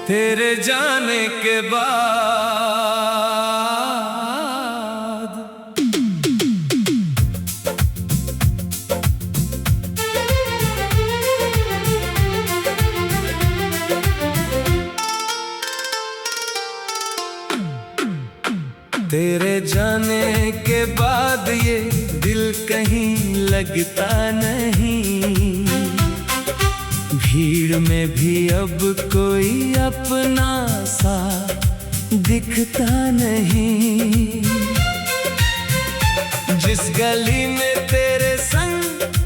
तेरे जाने के बाद तेरे जाने के बाद ये दिल कहीं लगता नहीं, भीड़ में भी अब कोई अपना सा दिखता नहीं। जिस गली में तेरे संग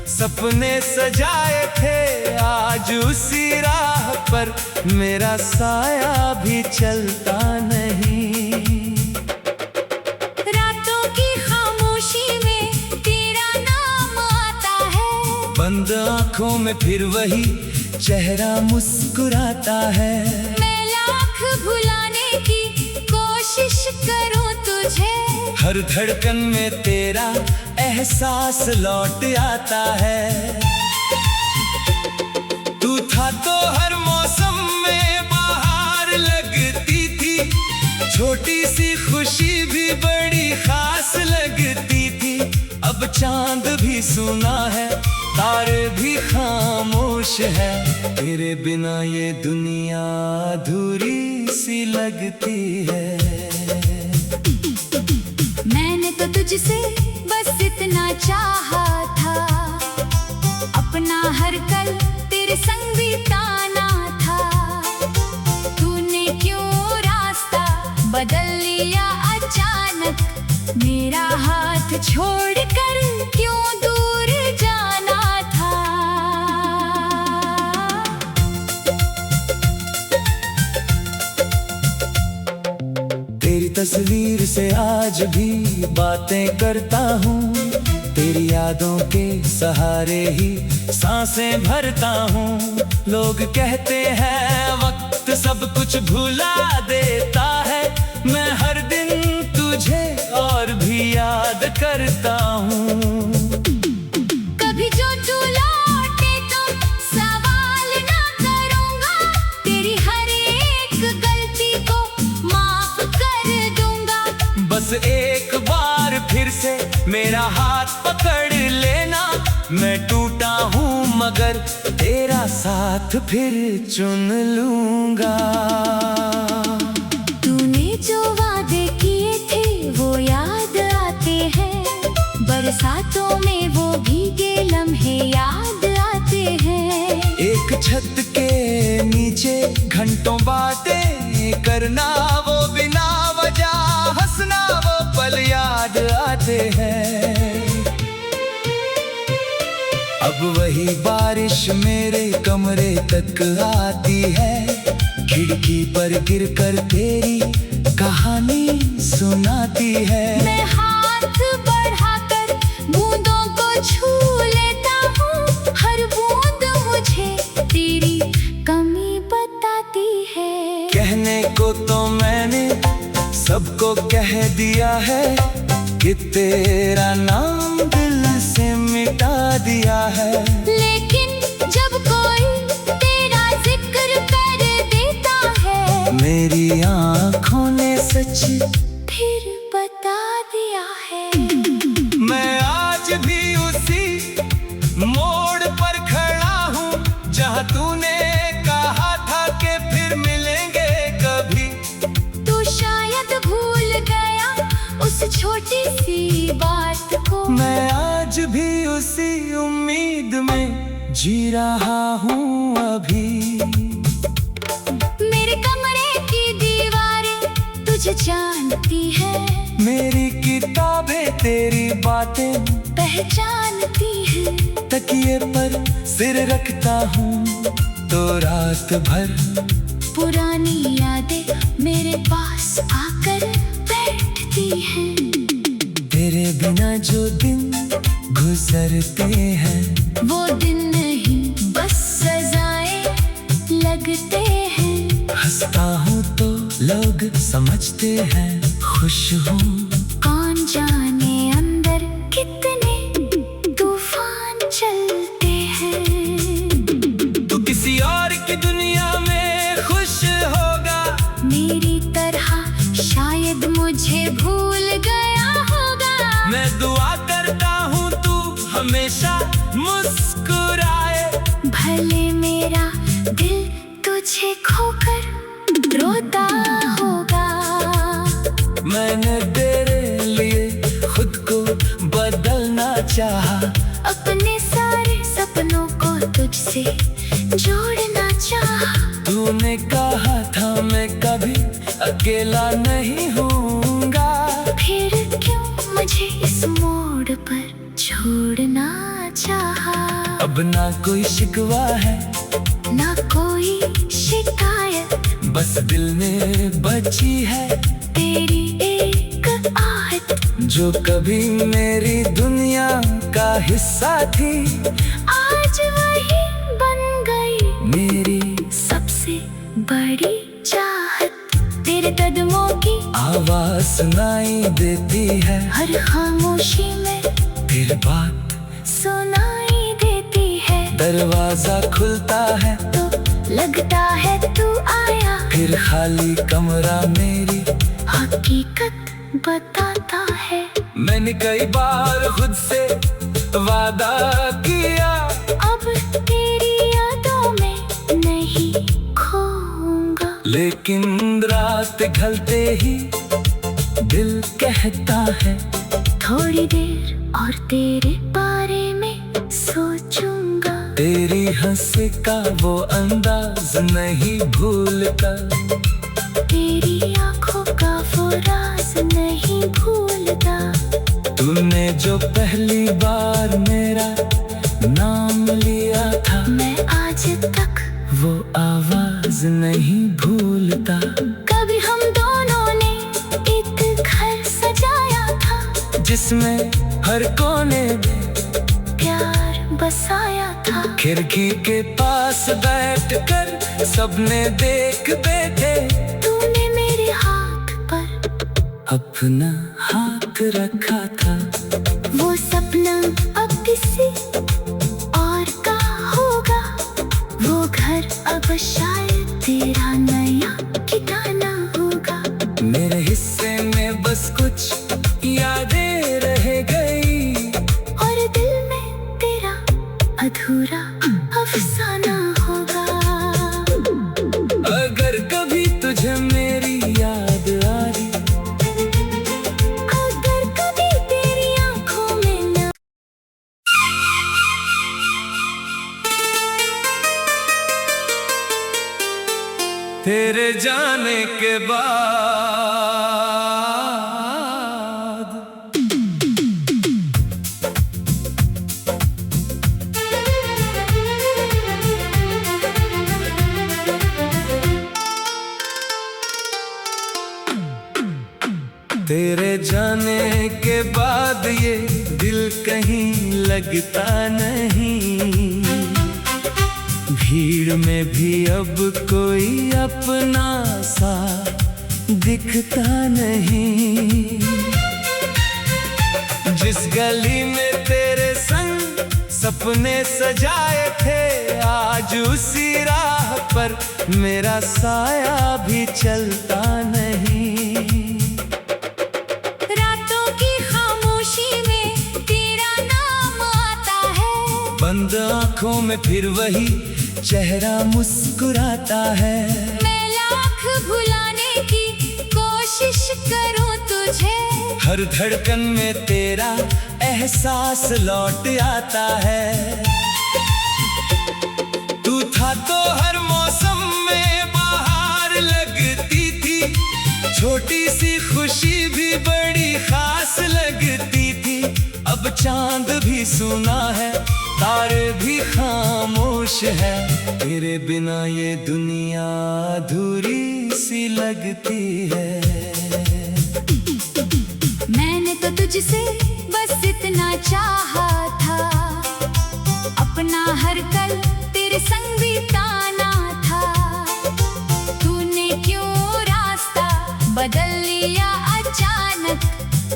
सपने सजाए थे, आज उसी राह पर मेरा साया भी चलता नहीं। रातों की खामोशी में तेरा नाम आता है, बंद आंखों में फिर वही चेहरा मुस्कुराता है। मैं लाख भुलाने की कोशिश करूं तुझे, हर धड़कन में तेरा एहसास लौट आता है। तू था तो हर मौसम में बाहर लगती थी, छोटी सी खुशी भी बड़ी खास लगती थी। अब चांद भी सूना है, तारे भी खामोश है, तेरे बिना ये दुनिया अधूरी सी लगती है। मैंने तो तुझसे बस इतना चाहा था, अपना हर कल तेरे संग बिताना था। तूने क्यों रास्ता बदल लिया अचानक, मेरा हाथ छोड़कर क्यों दूर जाना था। तेरी तस्वीर से आज भी बातें करता हूँ, तेरी यादों के सहारे ही सांसें भरता हूँ। लोग कहते हैं वक्त सब कुछ भुला देता है, मैं हर दिन तुझे और भी याद करता हूँ। कभी जो तू लौटे तो सवाल ना करूँगा, तेरी हर एक गलती को माफ कर दूँगा। बस एक बार फिर से मेरा हाथ पकड़ लेना, मैं टूटा हूँ मगर तेरा साथ फिर चुन लूँगा। तूने जो वादे किए थे वो याद आते हैं, बरसातों में वो भीगे लम्हे याद आते हैं। एक छत के नीचे घंटों बातें करना, वो बिना वजह हंसना, वो पल याद आते हैं। अब वही बारिश मेरे कमरे तक आती है, खिड़की पर गिरकर तेरी कहानी सुनाती है। मैं हाथ बढ़ाकर बूंदों को छू लेता हूँ, हर बूंद मुझे तेरी कमी बताती है। कहने को तो मैंने सबको कह दिया है कि तेरा नाम दिल से मिटा दिया है, लेकिन जब कोई तेरा जिक्र कर देता है, मेरी आँखों ने सच फिर बता दिया है। मैं आज भी उसी मोड़ पर खड़ा हूँ, जहाँ तूने कहा था कि फिर मिलेंगे कभी। तू शायद भूल गया उस छोटी सी बात को, मैं आज भी उसी उम्मीद में जी रहा हूँ अभी। मेरे कमरे की दीवारें तुझे जानती है, मेरी किताबें तेरी बातें पहचानती है। तकिए पर सिर रखता हूँ तो रात भर पुरानी यादें मेरे पास आकर बैठती हैं। तेरे बिना जो दिन गुजरते हैं, वो दिन नहीं बस सजाएं लगते हैं। हंसता हूँ तो लोग समझते हैं खुश हूँ, कौन जाने अंदर कितने तूफान चलते हैं। तू किसी और की दुनिया में खुश हो हमेशा मुस्कुराए। भले मेरा दिल तुझे खोकर रोता होगा, मैंने तेरे लिए खुद को बदलना चाहा। अपने सारे सपनों को तुझसे जोड़ना चाहा। तूने कहा था मैं कभी अकेला नहीं होऊंगा, फिर क्यों मुझे इस मोड़ पर छोड़ना चाहा। अब ना कोई शिकवा है ना कोई शिकायत, बस दिल में बची है तेरी एक आहट, जो कभी मेरी दुनिया का हिस्सा थी, आज वही बन गई मेरी सबसे बड़ी चाहत। तेरे कदमों की आवाज सुनाई देती है, हर खामोशी में फिर बात सुनाई देती है। दरवाजा खुलता है तो लगता है तू आया, फिर खाली कमरा मेरी हकीकत बताता है। मैंने कई बार खुद से वादा किया, अब तेरी यादों में नहीं खोऊंगा, लेकिन रात ढलते ही दिल कहता है थोड़ी देर और तेरे बारे में सोचूंगा। तेरी हंसी का वो अंदाज नहीं भूलता, तेरी आंखों का वो राज नहीं भूलता। तूने जो पहली बार मेरा नाम लिया था, मैं आज तक वो आवाज नहीं भूलता। कभी हम दोनों ने एक घर सजाया था, जिसमें हर कोने में प्यार बसाया था। खिड़की के पास बैठकर सबने देख बैठे, तूने मेरे हाथ पर अपना हाथ रखा था। वो सपना अब किसी और का होगा, वो घर अब शायद तेरा नया ठिकाना होगा। मेरे हिस्से में बस कुछ यादें रह गई, और दिल में तेरा अधूरा अफसाना होगा। अगर कभी तुझे मेरी याद आ रही, अगर कभी तेरी आंखों में न तेरे जाने के बाद तेरे जाने के बाद ये दिल कहीं लगता नहीं, भीड़ में भी अब कोई अपना सा दिखता नहीं। जिस गली में तेरे संग सपने सजाए थे, आज उसी राह पर मेरा साया भी चलता नहीं। रातों की खामोशी में तेरा नाम आता है, बंद आंखों में फिर वही चेहरा मुस्कुराता है। मैं लाख भुलाने की कोशिश करूं तुझे, हर धड़कन में तेरा एहसास लौट आता है। तू था तो हर मौसम में बाहर लगती थी, छोटी सी खुशी भी बड़ी खास लगती थी। अब चांद भी सुना है, तारे भी खामोश है, तेरे बिना ये दुनिया अधूरी सी लगती है। मैंने तो तुझसे बस इतना चाहा था, अपना हर कल तेरे संग बिताना था। तूने क्यों रास्ता बदल लिया अचानक,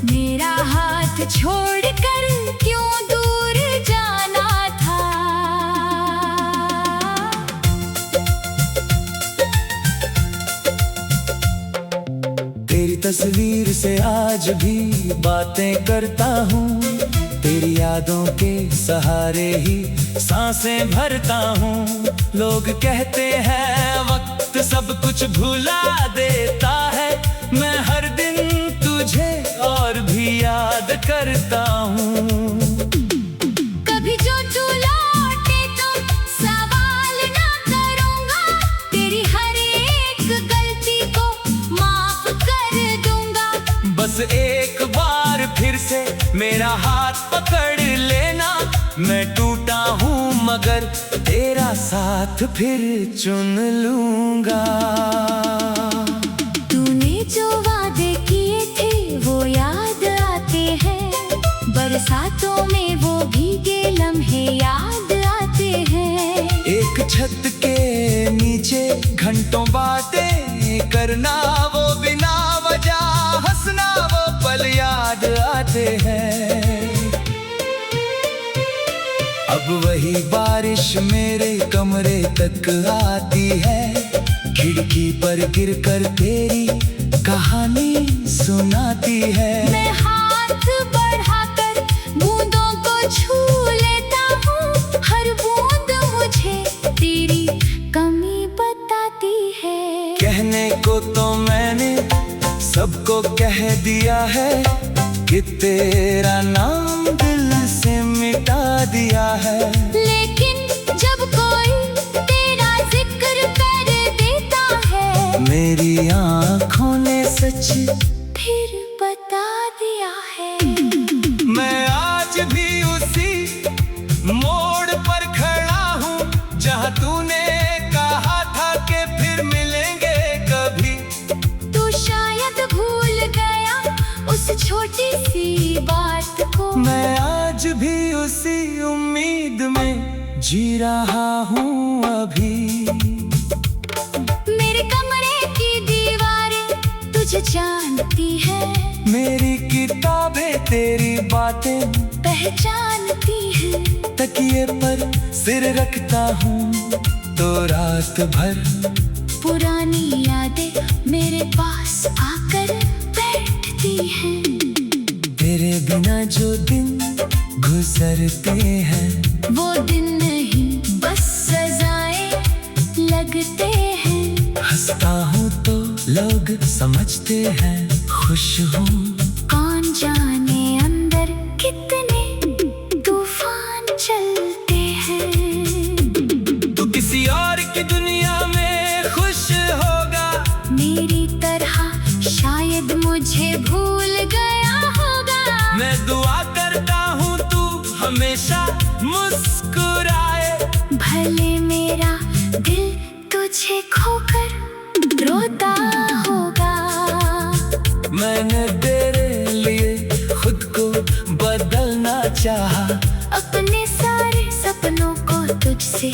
मेरा हाथ छोड़कर क्यों दूर जाना था। तेरी तस्वीर से आज भी बातें करता हूँ, तेरी यादों के सहारे ही सांसें भरता हूँ। लोग कहते हैं वक्त सब कुछ भुला देता है, मैं हर दिन तुझे और भी याद करता हूँ। कभी जो तू लौटे तो सवाल ना करूँगा, तेरी हर एक गलती को माफ कर दूँगा। बस एक बार फिर से मेरा हाथ पकड़ लेना, मैं टूटा हूँ मगर तेरा साथ फिर चुन लूँगा। तूने जो वादे किए थे वो याद आते हैं, बरसातों में वो भीगे लम्हे याद आते हैं। एक छत के नीचे घंटों बातें करना, वो बिना वजह हंसना, वो पल याद आते हैं। अब वही बारिश मेरे कमरे तक आती है, खिड़की पर गिरकर तेरी कहानी सुनाती है। मैं हाथ बढ़ाकर बूंदों को छू लेता हूँ, हर बूंद मुझे तेरी कमी बताती है। कहने को तो मैंने सबको कह दिया है कि तेरा नाम दिल से मिटा दिया है, लेकिन जब कोई तेरा जिक्र कर देता है, मेरी आँखों ने सच फिर बता दिया है। मैं आज भी उसी मोड़ पर खड़ा हूँ जहाँ तूने कहा था कि फिर मिलेंगे कभी। तू शायद भूल गया उस छोटी सी बात को, मैं आज भी उसी उम्मीद में जी रहा हूँ अभी। मेरे कमरे की दीवारें तुझे जानती है, मेरी किताबें तेरी बातें पहचानती है। तकिए पर सिर रखता हूँ तो रात भर पुरानी यादें मेरे पास आकर बैठती हैं। तेरे बिना जो दिन गुजरते हैं, वो दिन नहीं बस सजाएं लगते हैं। हंसता हूँ तो लोग समझते हैं खुश हूँ। कौन जाने अंदर कितने तूफान चलते हैं। तू किसी और की दुनिया में खुश होगा, मेरी तरह शायद मुझे भूल गया होगा। मैं दुआ करता हूँ तू हमेशा मुस्कुराए, भले मेरा दिल तुझे खोकर रोता होगा। मैंने तेरे लिए खुद को बदलना चाहा, अपने सारे सपनों को तुझसे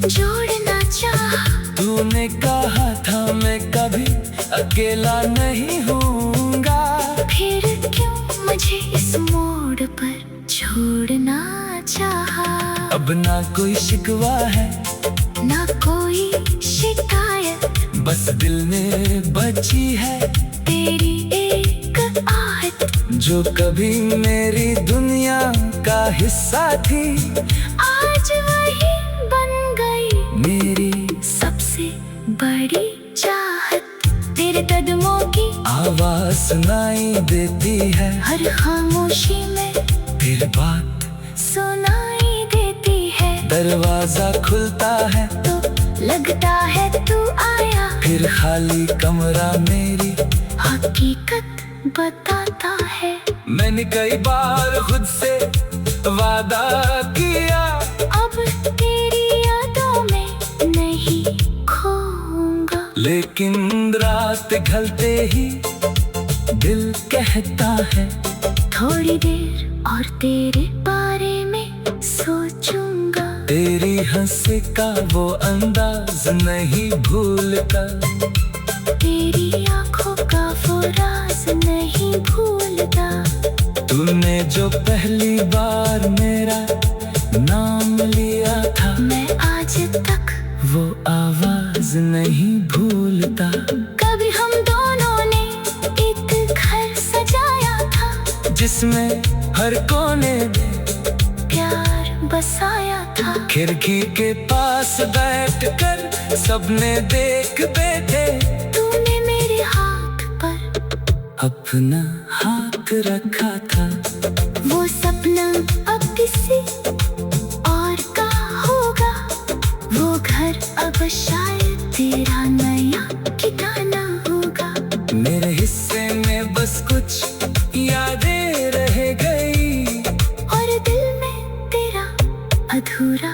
जोड़ना चाहा। तूने कहा था मैं कभी अकेला नहीं होऊंगा, फिर क्यों मुझे इस मोड़ पर छोड़ना चाहा। अब ना कोई शिकवा है ना कोई शिकायत, बस दिल में बची है तेरी एक आहट, जो कभी मेरी दुनिया का हिस्सा थी, आज वही बन गई मेरी सबसे बड़ी चाहत। तेरे कदमों की आवाज सुनाई देती है, हर खामोशी में फिर बात सुनाई देती है। दरवाजा खुलता है तो लगता है तू आया, फिर खाली कमरा मेरी हकीकत बताता है। मैंने कई बार खुद से वादा किया, अब तेरी यादों में नहीं खोऊंगा। लेकिन रात ढलते ही दिल कहता है थोड़ी देर और तेरे बारे में सोचूंगा। तेरी हंसी का वो अंदाज नहीं भूलता, तेरी आंखों का वो राज नहीं भूलता। तूने जो पहली बार मेरा नाम लिया था, मैं आज तक वो आवाज नहीं भूलता। कभी हम दोनों ने एक घर सजाया था, जिसमें हर हर कोने में प्यार बसाया था। खिड़की के पास बैठकर सबने देख बैठे, तूने मेरे हाथ पर अपना हाथ रखा था। वो सपना अब किसी और का होगा, वो घर अब शायद तेरा नया ठिकाना होगा। मेरे हिस्से में बस कुछ यादें रह गई, और दिल में तेरा अधूरा